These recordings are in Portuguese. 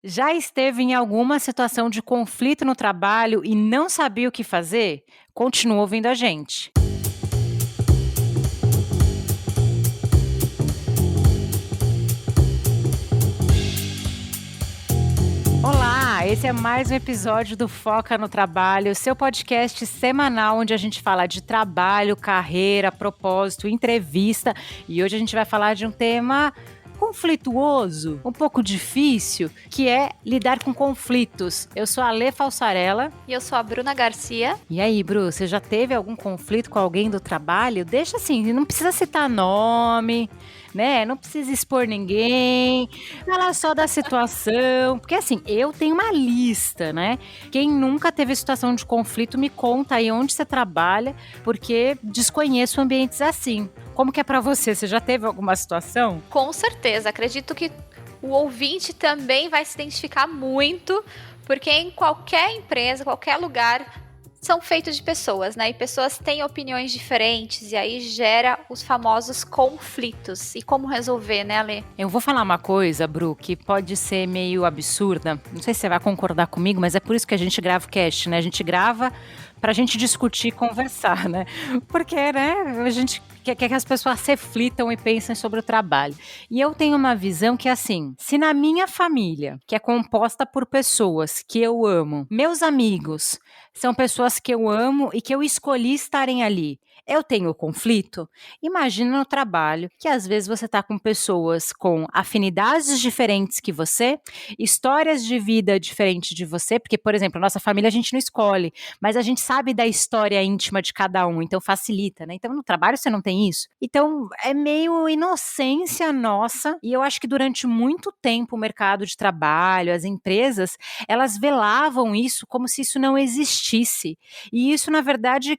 Já esteve em alguma situação de conflito no trabalho e não sabia o que fazer? Continua ouvindo a gente. Olá, esse é mais um episódio do Foca no Trabalho, seu podcast semanal onde a gente fala de trabalho, carreira, propósito, entrevista. E hoje a gente vai falar de um tema conflituoso, um pouco difícil, que é lidar com conflitos. Eu sou a Lê Falsarella. E eu sou a Bruna Garcia. E aí, Bru, você já teve algum conflito com alguém do trabalho? Deixa assim, não precisa citar nome, né? Não precisa expor ninguém. Fala só da situação. Porque assim, eu tenho uma lista, né? Quem nunca teve situação de conflito, me conta aí onde você trabalha, porque desconheço ambientes assim. Como que é pra você? Você já teve alguma situação? Com certeza, acredito que o ouvinte também vai se identificar muito, porque em qualquer empresa, qualquer lugar, são feitos de pessoas, né? E pessoas têm opiniões diferentes, e aí gera os famosos conflitos. E como resolver, né, Ale? Eu vou falar uma coisa, Bru, que pode ser meio absurda. Não sei se você vai concordar comigo, mas é por isso que a gente grava o cast, né? A gente grava pra gente discutir e conversar, né? Porque, né, a gente quer que as pessoas reflitam e pensem sobre o trabalho. E eu tenho uma visão que é assim, se na minha família, que é composta por pessoas que eu amo, meus amigos são pessoas que eu amo e que eu escolhi estarem ali, eu tenho conflito? Imagina no trabalho que às vezes você está com pessoas com afinidades diferentes que você, histórias de vida diferentes de você, porque, por exemplo, a nossa família a gente não escolhe, mas a gente sabe da história íntima de cada um, então facilita, né? Então no trabalho você não tem isso. Então é meio inocência nossa, e eu acho que durante muito tempo o mercado de trabalho, as empresas, elas velavam isso como se isso não existisse. E isso, na verdade,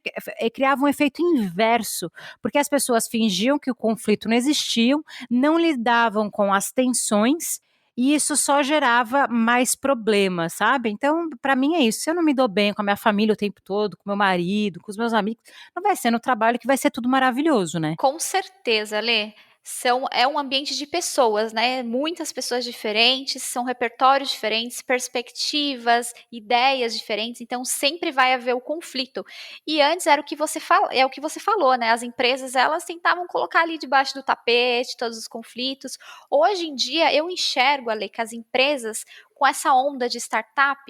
criava um efeito inverso, porque as pessoas fingiam que o conflito não existia, não lidavam com as tensões, e isso só gerava mais problemas, sabe? Então, para mim é isso. Se eu não me dou bem com a minha família o tempo todo, com meu marido, com os meus amigos, não vai ser no trabalho que vai ser tudo maravilhoso, né? Com certeza, Lê. É um ambiente de pessoas, né? Muitas pessoas diferentes, são repertórios diferentes, perspectivas, ideias diferentes, então sempre vai haver o conflito. E antes era o que você é o que você falou, né? As empresas elas tentavam colocar ali debaixo do tapete todos os conflitos. Hoje em dia eu enxergo, Ale, que as empresas com essa onda de startup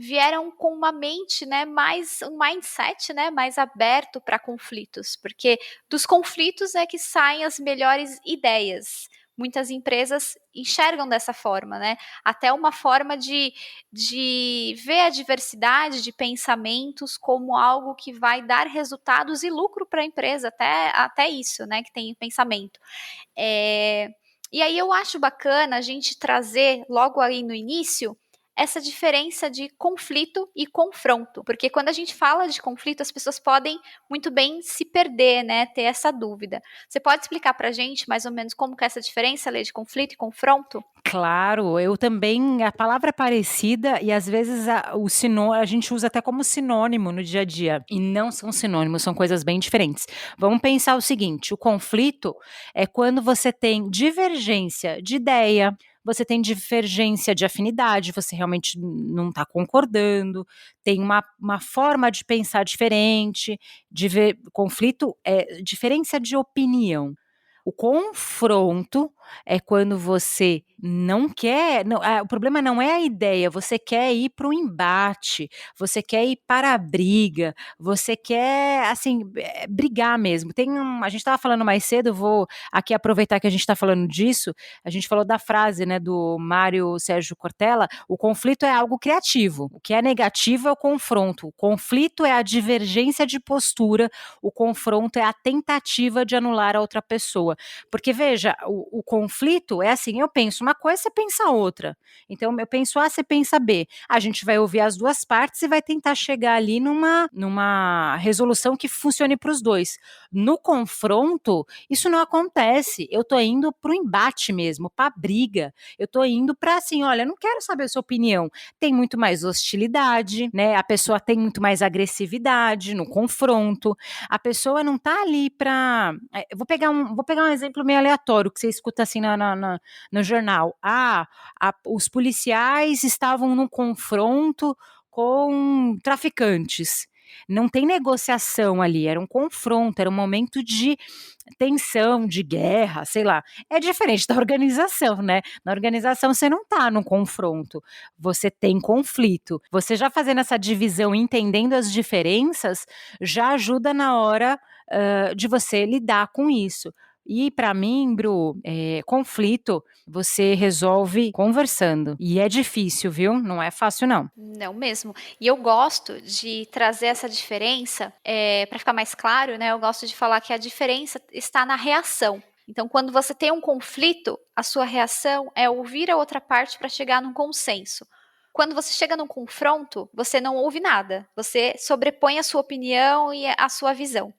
vieram com uma mente, né, mais um mindset, né, mais aberto para conflitos, porque dos conflitos é que saem as melhores ideias. Muitas empresas enxergam dessa forma, né? Até uma forma de ver a diversidade de pensamentos como algo que vai dar resultados e lucro para a empresa, até isso, né? Que tem pensamento. E aí eu acho bacana a gente trazer logo aí no início essa diferença de conflito e confronto, porque quando a gente fala de conflito, as pessoas podem muito bem se perder, né, ter essa dúvida. Você pode explicar pra gente mais ou menos como que é essa diferença, Lê, de conflito e confronto? Claro, eu também, a palavra é parecida e às vezes a gente usa até como sinônimo no dia a dia, e não são sinônimos, são coisas bem diferentes. Vamos pensar o seguinte, o conflito é quando você tem divergência de ideia, você tem divergência de afinidade, você realmente não está concordando, tem uma forma de pensar diferente, conflito é diferença de opinião. O confronto é quando você não quer, não, o problema não é a ideia, você quer ir para o embate, você quer ir para a briga, você quer, assim, brigar mesmo. A gente estava falando mais cedo, eu vou aqui aproveitar que a gente está falando disso, a gente falou da frase, né, do Mário Sérgio Cortella, o conflito é algo criativo, o que é negativo é o confronto, o conflito é a divergência de postura, o confronto é a tentativa de anular a outra pessoa. Porque, veja, o conflito é assim, eu penso uma coisa, você pensa outra. Então, eu penso A, você pensa B. A gente vai ouvir as duas partes e vai tentar chegar ali numa resolução que funcione para os dois. No confronto, isso não acontece. Eu tô indo para o embate mesmo, para a briga. Eu tô indo para assim, olha, não quero saber a sua opinião. Tem muito mais hostilidade, né? A pessoa tem muito mais agressividade no confronto. A pessoa não tá ali para. Vou pegar um exemplo meio aleatório que você escuta assim no jornal, os policiais estavam num confronto com traficantes. Não tem negociação ali, era um confronto, era um momento de tensão, de guerra, sei lá. É diferente da organização, né? Na organização você não tá num confronto, você tem conflito. Você já fazendo essa divisão, entendendo as diferenças, já ajuda na hora de você lidar com isso. E para mim, Bru, conflito você resolve conversando. E é difícil, viu? Não é fácil, não. Não mesmo. E eu gosto de trazer essa diferença, para ficar mais claro, né? Eu gosto de falar que a diferença está na reação. Então, quando você tem um conflito, a sua reação é ouvir a outra parte para chegar num consenso. Quando você chega num confronto, você não ouve nada. Você sobrepõe a sua opinião e a sua visão.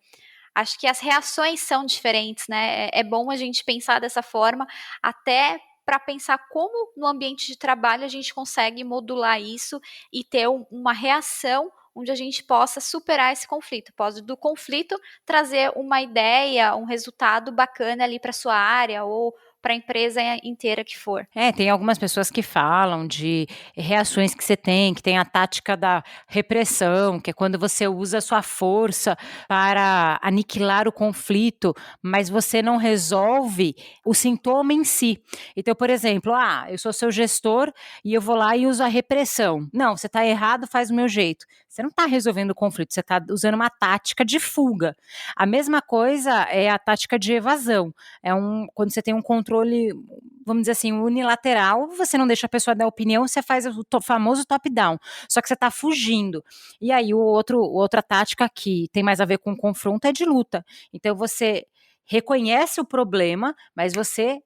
Acho que as reações são diferentes, né? É bom a gente pensar dessa forma, até para pensar como no ambiente de trabalho a gente consegue modular isso e ter uma reação onde a gente possa superar esse conflito. Pode do conflito trazer uma ideia, um resultado bacana ali para sua área ou para a empresa inteira que for. Tem algumas pessoas que falam de reações que você tem, que tem a tática da repressão, que é quando você usa a sua força para aniquilar o conflito, mas você não resolve o sintoma em si. Então, por exemplo, eu sou seu gestor e eu vou lá e uso a repressão. Não, você está errado, faz do meu jeito. Você não está resolvendo o conflito, você está usando uma tática de fuga. A mesma coisa é a tática de evasão. Quando você tem um controle, vamos dizer assim, unilateral, você não deixa a pessoa dar opinião, você faz o famoso top-down, só que você está fugindo. E aí outra tática que tem mais a ver com confronto é de luta. Então você reconhece o problema, mas você,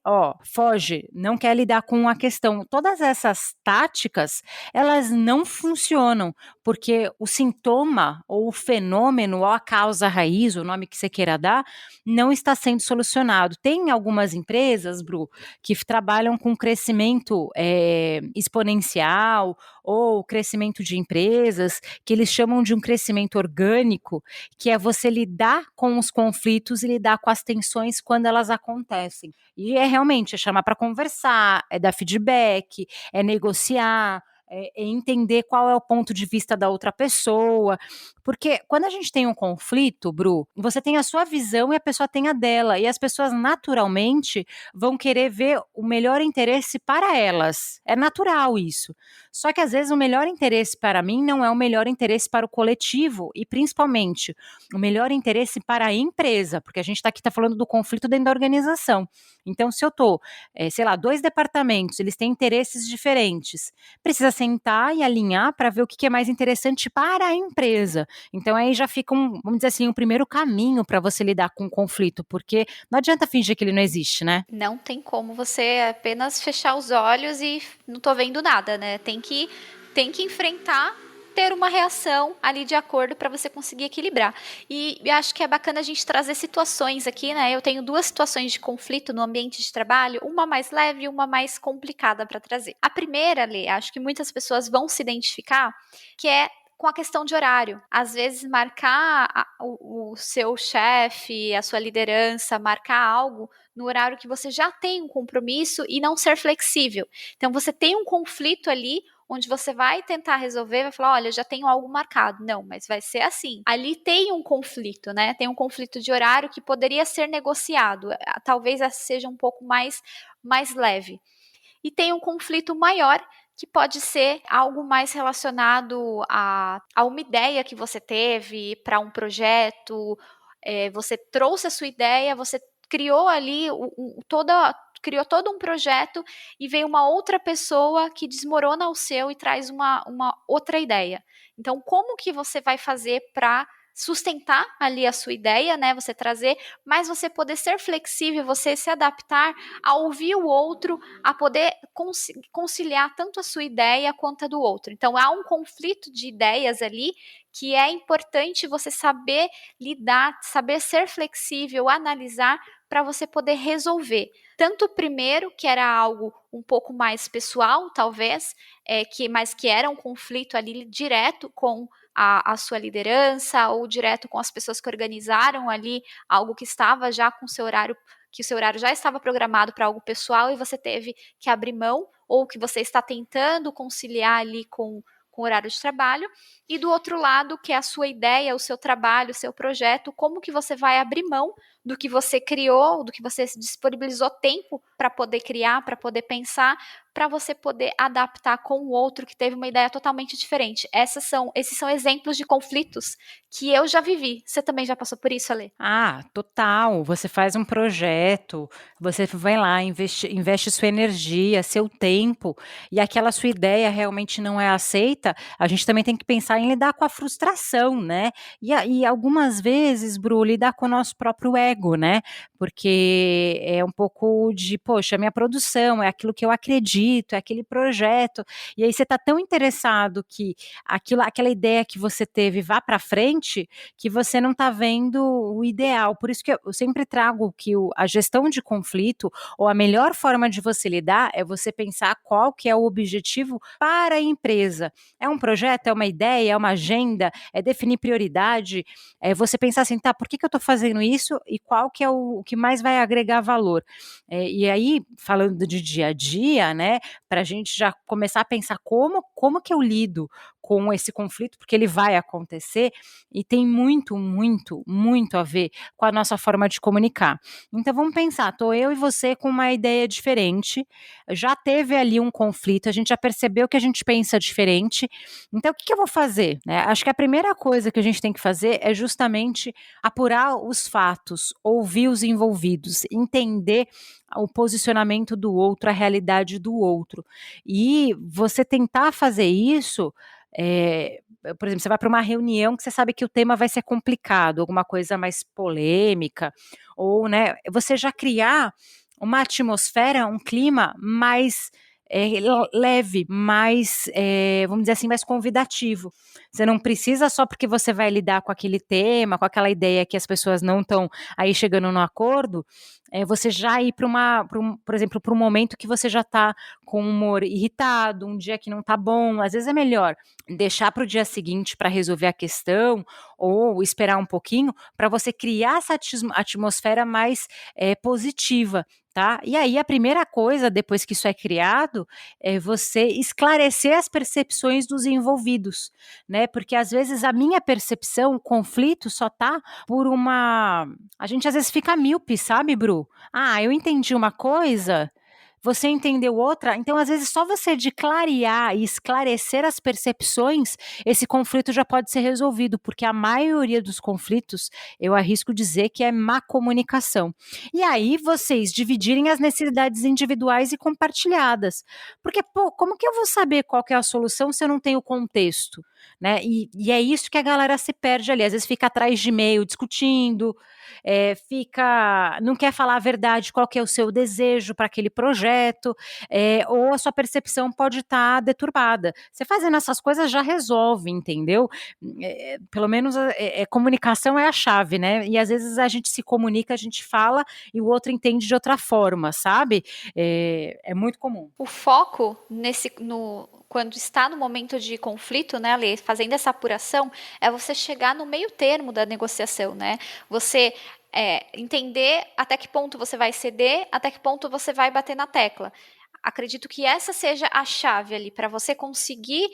foge, não quer lidar com a questão. Todas essas táticas, elas não funcionam, porque o sintoma, ou o fenômeno, ou a causa raiz, o nome que você queira dar, não está sendo solucionado. Tem algumas empresas, Bru, que trabalham com crescimento exponencial, ou crescimento de empresas, que eles chamam de um crescimento orgânico, que é você lidar com os conflitos e lidar com as tensões quando elas acontecem. E realmente chamar para conversar, é dar feedback, é negociar, é entender qual é o ponto de vista da outra pessoa, porque quando a gente tem um conflito, Bru, você tem a sua visão e a pessoa tem a dela, e as pessoas naturalmente vão querer ver o melhor interesse para elas, é natural isso, só que às vezes o melhor interesse para mim não é o melhor interesse para o coletivo, e principalmente o melhor interesse para a empresa, porque a gente está falando do conflito dentro da organização. Então, se eu estou, sei lá, 2 departamentos, eles têm interesses diferentes, precisa sentar e alinhar para ver o que é mais interessante para a empresa. Então, aí já fica vamos dizer assim, um primeiro caminho para você lidar com o conflito, porque não adianta fingir que ele não existe, né? Não tem como você apenas fechar os olhos e não tô vendo nada, né? Tem que enfrentar, ter uma reação ali de acordo para você conseguir equilibrar. E acho que é bacana a gente trazer situações aqui, né? Eu tenho 2 situações de conflito no ambiente de trabalho, uma mais leve e uma mais complicada para trazer. A primeira, Lê, acho que muitas pessoas vão se identificar, que é com a questão de horário. Às vezes, marcar o seu chefe, a sua liderança, marcar algo no horário que você já tem um compromisso e não ser flexível. Então, você tem um conflito ali onde você vai tentar resolver, vai falar, olha, já tenho algo marcado. Não, mas vai ser assim. Ali tem um conflito, né? Tem um conflito de horário que poderia ser negociado. Talvez seja um pouco mais leve. E tem um conflito maior, que pode ser algo mais relacionado a uma ideia que você teve para um projeto, você trouxe a sua ideia, você criou ali criou todo um projeto e veio uma outra pessoa que desmorona o seu e traz uma outra ideia. Então, como que você vai fazer para sustentar ali a sua ideia, né? Você trazer, mas você poder ser flexível, você se adaptar a ouvir o outro, a poder conciliar tanto a sua ideia quanto a do outro. Então, há um conflito de ideias ali que é importante você saber lidar, saber ser flexível, analisar para você poder resolver. Tanto o primeiro, que era algo um pouco mais pessoal, talvez, mas que era um conflito ali direto com a sua liderança ou direto com as pessoas que organizaram ali algo que estava já com seu horário que o seu horário já estava programado para algo pessoal e você teve que abrir mão, ou que você está tentando conciliar ali com o horário de trabalho, e do outro lado, que é a sua ideia, o seu trabalho, o seu projeto, como que você vai abrir mão do que você criou, do que você disponibilizou tempo para poder criar, para poder pensar, para você poder adaptar com o outro que teve uma ideia totalmente diferente. Esses são exemplos de conflitos que eu já vivi. Você também já passou por isso, Ale? Ah, total. Você faz um projeto, você vai lá, investe sua energia, seu tempo, e aquela sua ideia realmente não é aceita, a gente também tem que pensar em lidar com a frustração, né. E algumas vezes, Bru, lidar com o nosso próprio ego, né, porque é um pouco de: "Poxa, minha produção, é aquilo que eu acredito, é aquele projeto", e aí você está tão interessado que aquela ideia que você teve vá para frente, que você não está vendo o ideal. Por isso que eu sempre trago que a gestão de conflito, ou a melhor forma de você lidar, é você pensar qual que é o objetivo para a empresa. É um projeto, é uma ideia, é uma agenda, é definir prioridade, é você pensar assim, tá, por que eu estou fazendo isso e qual que é o que mais vai agregar valor. E aí, falando de dia a dia, né, para a gente já começar a pensar como que eu lido com esse conflito, porque ele vai acontecer, e tem muito, muito, muito a ver com a nossa forma de comunicar. Então vamos pensar, tô eu e você com uma ideia diferente, já teve ali um conflito, a gente já percebeu que a gente pensa diferente, então o que eu vou fazer, né? Acho que a primeira coisa que a gente tem que fazer é justamente apurar os fatos, ouvir os envolvidos, entender o posicionamento do outro, a realidade do outro. E você tentar fazer isso, por exemplo, você vai para uma reunião que você sabe que o tema vai ser complicado, alguma coisa mais polêmica, ou, né, você já criar uma atmosfera, um clima mais leve, mais, vamos dizer assim, mais convidativo. Você não precisa, só porque você vai lidar com aquele tema, com aquela ideia que as pessoas não estão aí chegando no acordo, você já ir por exemplo, para um momento que você já está com o humor irritado, um dia que não está bom. Às vezes é melhor deixar para o dia seguinte para resolver a questão, ou esperar um pouquinho para você criar essa atmosfera mais positiva, tá? E aí a primeira coisa, depois que isso é criado, é você esclarecer as percepções dos envolvidos, né? Porque às vezes a minha percepção, o conflito só tá por uma, a gente às vezes fica míope, sabe, Bru? Ah, eu entendi uma coisa, você entendeu outra, então às vezes só você de clarear e esclarecer as percepções, esse conflito já pode ser resolvido, porque a maioria dos conflitos, eu arrisco dizer que é má comunicação. E aí vocês dividirem as necessidades individuais e compartilhadas, porque, pô, como que eu vou saber qual que é a solução se eu não tenho contexto, né? E é isso que a galera se perde ali, às vezes fica atrás de e-mail discutindo, não quer falar a verdade, qual que é o seu desejo para aquele projeto, ou a sua percepção pode estar deturbada. Você fazendo essas coisas já resolve, entendeu? Pelo menos comunicação é a chave, né? E às vezes a gente se comunica, a gente fala e o outro entende de outra forma, sabe? É muito comum. O foco quando está no momento de conflito, né, Ale, fazendo essa apuração, é você chegar no meio termo da negociação, né? Você entender até que ponto você vai ceder, até que ponto você vai bater na tecla. Acredito que essa seja a chave ali para você conseguir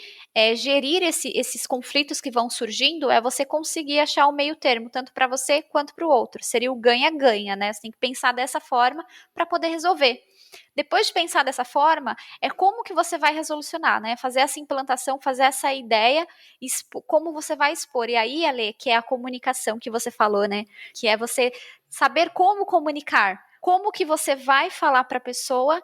gerir esses conflitos que vão surgindo, é você conseguir achar o meio termo, tanto para você quanto para o outro. Seria o ganha-ganha, né? Você tem que pensar dessa forma para poder resolver. Depois de pensar dessa forma, é como que você vai resolucionar, né? Fazer essa implantação, fazer essa ideia, como você vai expor. E aí, Ale, que é a comunicação que você falou, né? Que é você saber como comunicar. Como que você vai falar para a pessoa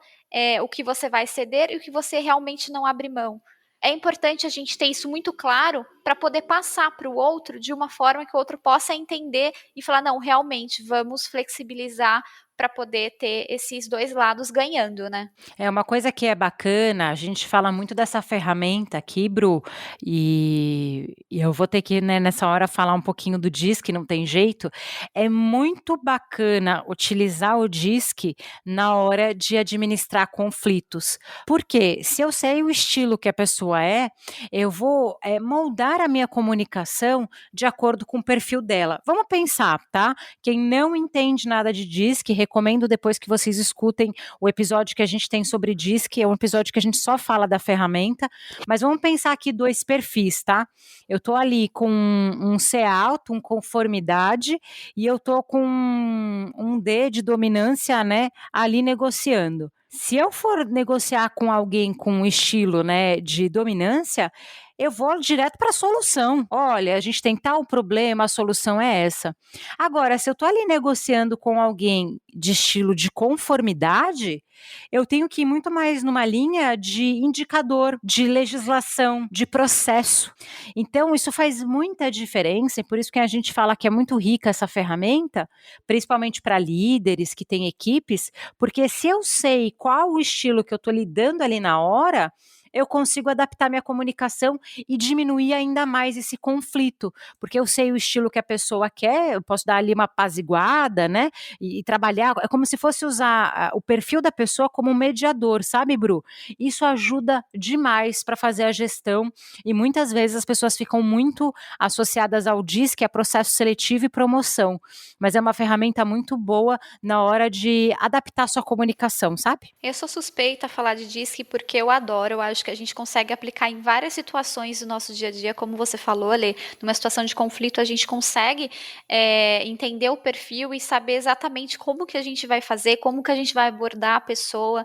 o que você vai ceder e o que você realmente não abre mão. É importante a gente ter isso muito claro para poder passar para o outro de uma forma que o outro possa entender e falar, não, realmente, vamos flexibilizar para poder ter esses dois lados ganhando, né? É uma coisa que é bacana, a gente fala muito dessa ferramenta aqui, Bru, e eu vou ter que, né, nessa hora falar um pouquinho do DISC, não tem jeito. É muito bacana utilizar o DISC na hora de administrar conflitos, porque se eu sei o estilo que a pessoa eu vou moldar a minha comunicação de acordo com o perfil dela. Vamos pensar, tá? Quem não entende nada de DISC, recomendo depois que vocês escutem o episódio que a gente tem sobre DISC, é um episódio que a gente só fala da ferramenta, mas vamos pensar aqui 2 perfis, tá? Eu tô ali com um C alto, um conformidade, e eu tô com um D de dominância, né, ali negociando. Se eu for negociar com alguém com um estilo, né, de dominância, eu vou direto para a solução. Olha, a gente tem tal problema, a solução é essa. Agora, se eu estou ali negociando com alguém de estilo de conformidade, eu tenho que ir muito mais numa linha de indicador, de legislação, de processo. Então, isso faz muita diferença, e por isso que a gente fala que é muito rica essa ferramenta, principalmente para líderes que têm equipes, porque se eu sei qual o estilo que eu estou lidando ali na hora, eu consigo adaptar minha comunicação e diminuir ainda mais esse conflito, porque eu sei o estilo que a pessoa quer, eu posso dar ali uma apaziguada, né, e trabalhar, é como se fosse usar o perfil da pessoa como um mediador, sabe, Bru? Isso ajuda demais para fazer a gestão, e muitas vezes as pessoas ficam muito associadas ao DIS, que é processo seletivo e promoção, mas é uma ferramenta muito boa na hora de adaptar sua comunicação, sabe? Eu sou suspeita a falar de DISC porque eu adoro, eu acho que a gente consegue aplicar em várias situações do nosso dia a dia, como você falou, Ale, numa situação de conflito a gente consegue entender o perfil e saber exatamente como que a gente vai fazer, como que a gente vai abordar a pessoa.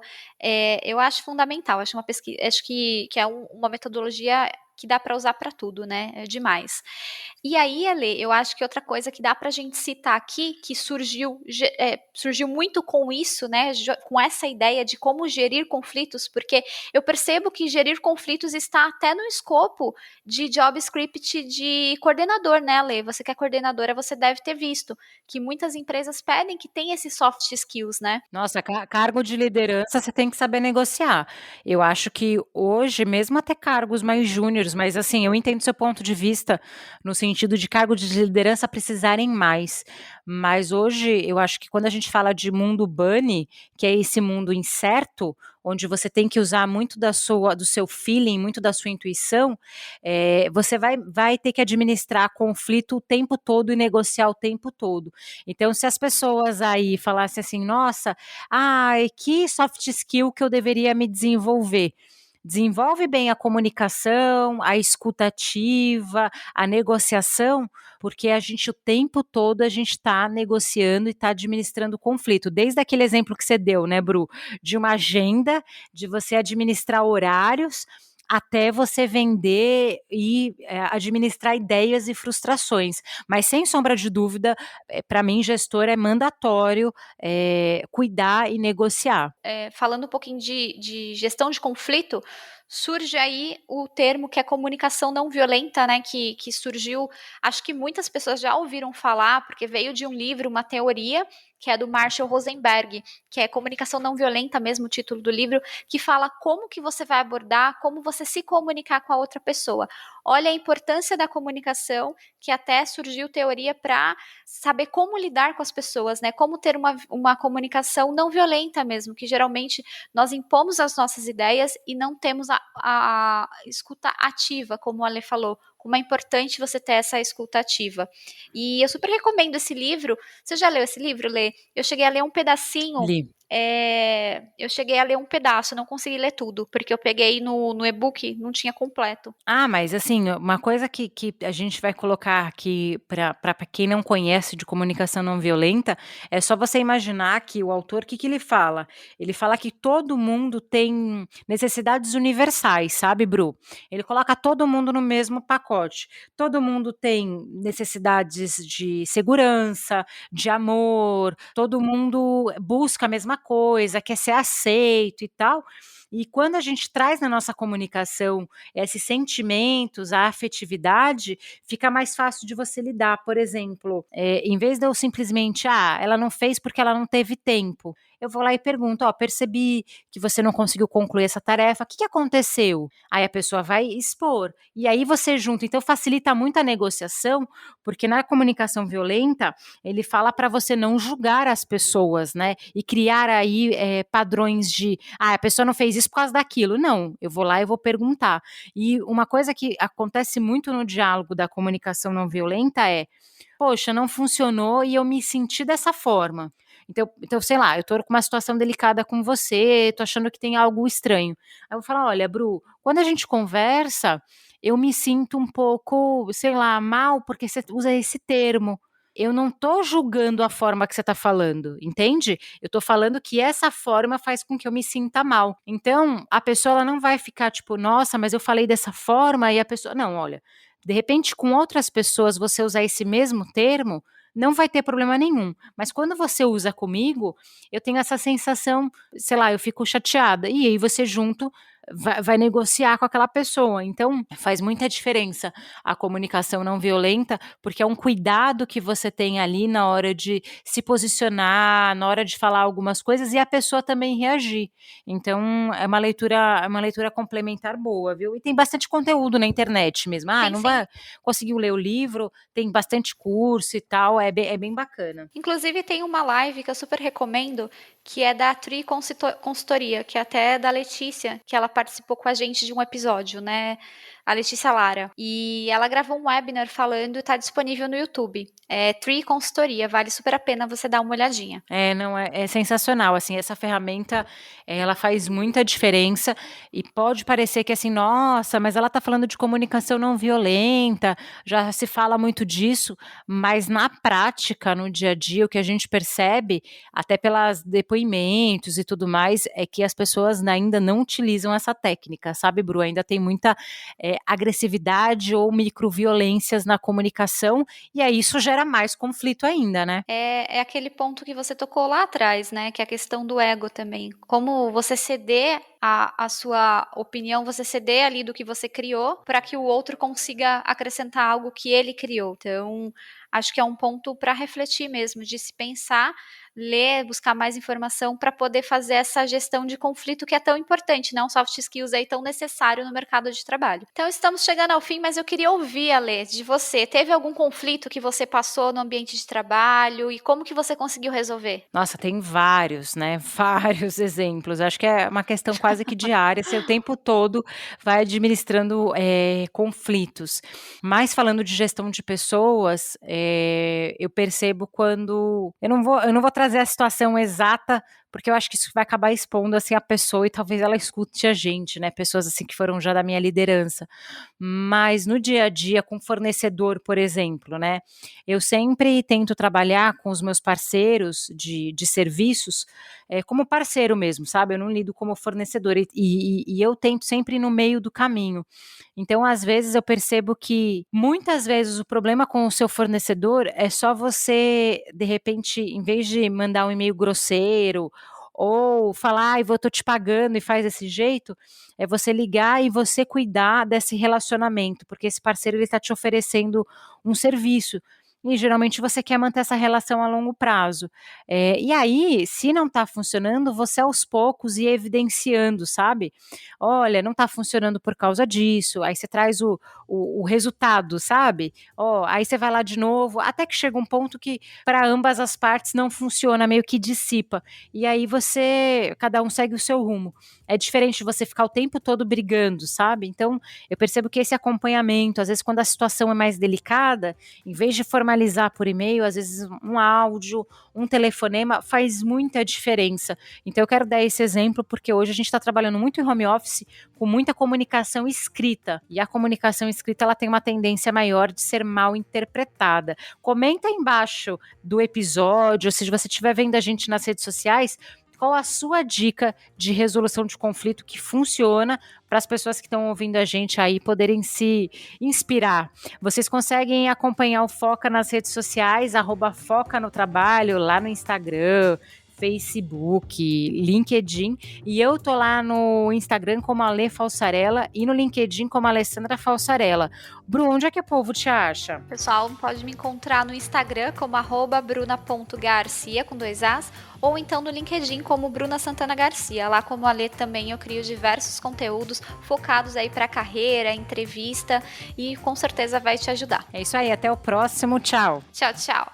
Eu acho fundamental, acho uma pesquisa, acho que é uma metodologia que dá para usar para tudo, né? É demais. E aí, Ale, eu acho que outra coisa que dá para a gente citar aqui, que surgiu muito com isso, né? Com essa ideia de como gerir conflitos, porque eu percebo que gerir conflitos está até no escopo de job script de coordenador, né, Ale? Você que é coordenadora, você deve ter visto que muitas empresas pedem que tenha esses soft skills, né? Nossa, cargo de liderança você tem que saber negociar. Eu acho que hoje, mesmo até cargos mais júniores, mas assim, eu entendo seu ponto de vista no sentido de cargo de liderança precisarem mais. Mas hoje, eu acho que quando a gente fala de mundo bunny, que é esse mundo incerto, onde você tem que usar muito do seu feeling, muito da sua intuição, você vai ter que administrar conflito o tempo todo e negociar o tempo todo. Então, se as pessoas aí falassem assim, nossa, ai, que soft skill que eu deveria me desenvolver. Desenvolve bem a comunicação, a escutativa, a negociação, porque a gente o tempo todo a gente está negociando e está administrando conflito. Desde aquele exemplo que você deu, né, Bru, de uma agenda, de você administrar horários, até você vender e administrar ideias e frustrações. Mas sem sombra de dúvida, para mim, gestor é mandatório cuidar e negociar. Falando um pouquinho de gestão de conflito, surge aí o termo que é comunicação não violenta, né? Que surgiu, acho que muitas pessoas já ouviram falar, porque veio de um livro, uma teoria, que é do Marshall Rosenberg, que é Comunicação Não Violenta, mesmo o título do livro, que fala como que você vai abordar, como você se comunicar com a outra pessoa. Olha a importância da comunicação, que até surgiu teoria para saber como lidar com as pessoas, né? Como ter uma comunicação não violenta mesmo, que geralmente nós impomos as nossas ideias e não temos a escuta ativa, como a Ale falou. Como é importante você ter essa escuta ativa. E eu super recomendo esse livro. Você já leu esse livro, Lê? Eu cheguei a ler um pedacinho. Li. Eu cheguei a ler um pedaço, não consegui ler tudo, porque eu peguei no e-book, não tinha completo. Ah, mas assim, uma coisa que a gente vai colocar aqui para quem não conhece de comunicação não violenta, é só você imaginar que o autor, o que ele fala? Ele fala que todo mundo tem necessidades universais, sabe, Bru? Ele coloca todo mundo no mesmo pacote. Todo mundo tem necessidades de segurança, de amor, todo mundo busca a mesma coisa, quer ser aceito e tal. E quando a gente traz na nossa comunicação esses sentimentos, a afetividade, fica mais fácil de você lidar. Por exemplo, em vez de eu simplesmente, ela não fez porque ela não teve tempo, eu vou lá e pergunto, percebi que você não conseguiu concluir essa tarefa, o que aconteceu? Aí a pessoa vai expor, e aí você junta, então facilita muito a negociação, porque na comunicação violenta, ele fala para você não julgar as pessoas, né, e criar aí padrões de, a pessoa não fez isso por causa daquilo, não, eu vou lá e vou perguntar. E uma coisa que acontece muito no diálogo da comunicação não violenta é, poxa, não funcionou e eu me senti dessa forma. Então, sei lá, eu tô com uma situação delicada com você, tô achando que tem algo estranho. Aí eu vou falar: "Olha, Bru, quando a gente conversa, eu me sinto um pouco, sei lá, mal porque você usa esse termo. Eu não tô julgando a forma que você tá falando, entende? Eu tô falando que essa forma faz com que eu me sinta mal. Então, a pessoa ela não vai ficar tipo: "Nossa, mas eu falei dessa forma", e a pessoa não, olha, de repente com outras pessoas você usar esse mesmo termo, não vai ter problema nenhum, mas quando você usa comigo, eu tenho essa sensação, sei lá, eu fico chateada, e aí você junto vai negociar com aquela pessoa. Então, faz muita diferença a comunicação não violenta, porque é um cuidado que você tem ali na hora de se posicionar, na hora de falar algumas coisas e a pessoa também reagir. Então, é uma leitura complementar boa, viu? E tem bastante conteúdo na internet mesmo. Ah, Sim, não sim. vai conseguiu ler o livro, tem bastante curso e tal, é bem bacana. Inclusive tem uma live que eu super recomendo, que é da Tri Consultoria, que é até da Letícia, que ela participou com a gente de um episódio, né? A Letícia Lara. E ela gravou um webinar falando e tá disponível no YouTube. É Tri Consultoria, vale super a pena você dar uma olhadinha. É, não, é sensacional, assim, essa ferramenta, ela faz muita diferença e pode parecer que assim, nossa, mas ela está falando de comunicação não violenta, já se fala muito disso, mas na prática, no dia a dia, o que a gente percebe, até pelos depoimentos e tudo mais, é que as pessoas ainda não utilizam essa técnica, sabe, Bru? Ainda tem muita agressividade ou microviolências na comunicação, e aí isso gera mais conflito ainda, né? É aquele ponto que você tocou lá atrás, né? Que é a questão do ego também. Como você ceder a sua opinião, você ceder ali do que você criou para que o outro consiga acrescentar algo que ele criou. Então, acho que é um ponto para refletir mesmo, de se pensar, ler, buscar mais informação para poder fazer essa gestão de conflito que é tão importante, né? Um soft skills aí tão necessário no mercado de trabalho. Então, estamos chegando ao fim, mas eu queria ouvir, Ale, de você. Teve algum conflito que você passou no ambiente de trabalho e como que você conseguiu resolver? Nossa, tem vários, né, vários exemplos. Acho que é uma questão quase que diária, você o tempo todo vai administrando, conflitos. Mas falando de gestão de pessoas, eu percebo quando eu não vou trazer a situação exata, porque eu acho que isso vai acabar expondo, assim, a pessoa e talvez ela escute a gente, né, pessoas, assim, que foram já da minha liderança. Mas no dia a dia com fornecedor, por exemplo, né, eu sempre tento trabalhar com os meus parceiros de serviços, como parceiro mesmo, sabe, eu não lido como fornecedor e eu tento sempre ir no meio do caminho. Então, às vezes, eu percebo que muitas vezes o problema com o seu fornecedor é só você, de repente, em vez de mandar um e-mail grosseiro ou falar: "Ai, tô te pagando e faz desse jeito", é você ligar e você cuidar desse relacionamento, porque esse parceiro ele está te oferecendo um serviço. E geralmente você quer manter essa relação a longo prazo. E aí, se não está funcionando, você aos poucos ir evidenciando, sabe? Olha, não está funcionando por causa disso. Aí você traz o resultado, sabe? Ó, aí você vai lá de novo, até que chega um ponto que para ambas as partes não funciona, meio que dissipa. E aí cada um segue o seu rumo. É diferente de você ficar o tempo todo brigando, sabe? Então, eu percebo que esse acompanhamento, às vezes quando a situação é mais delicada, em vez de formalizar por e-mail, às vezes um áudio, um telefonema faz muita diferença. Então eu quero dar esse exemplo porque hoje a gente está trabalhando muito em home office com muita comunicação escrita, e a comunicação escrita ela tem uma tendência maior de ser mal interpretada. Comenta aí embaixo do episódio, se você estiver vendo a gente nas redes sociais, qual a sua dica de resolução de conflito que funciona para as pessoas que estão ouvindo a gente aí poderem se inspirar. Vocês conseguem acompanhar o Foca nas redes sociais, @Foca no Trabalho, lá no Instagram, Facebook, LinkedIn, e eu tô lá no Instagram como Ale Falsarella e no LinkedIn como Alessandra Falsarella. Bru, onde é que o povo te acha? Pessoal, pode me encontrar no Instagram como @bruna.garcia com 2 As, ou então no LinkedIn como Bruna Santana Garcia. Lá como a Lê também eu crio diversos conteúdos focados aí para carreira, entrevista e com certeza vai te ajudar. É isso aí, até o próximo, tchau. Tchau, tchau.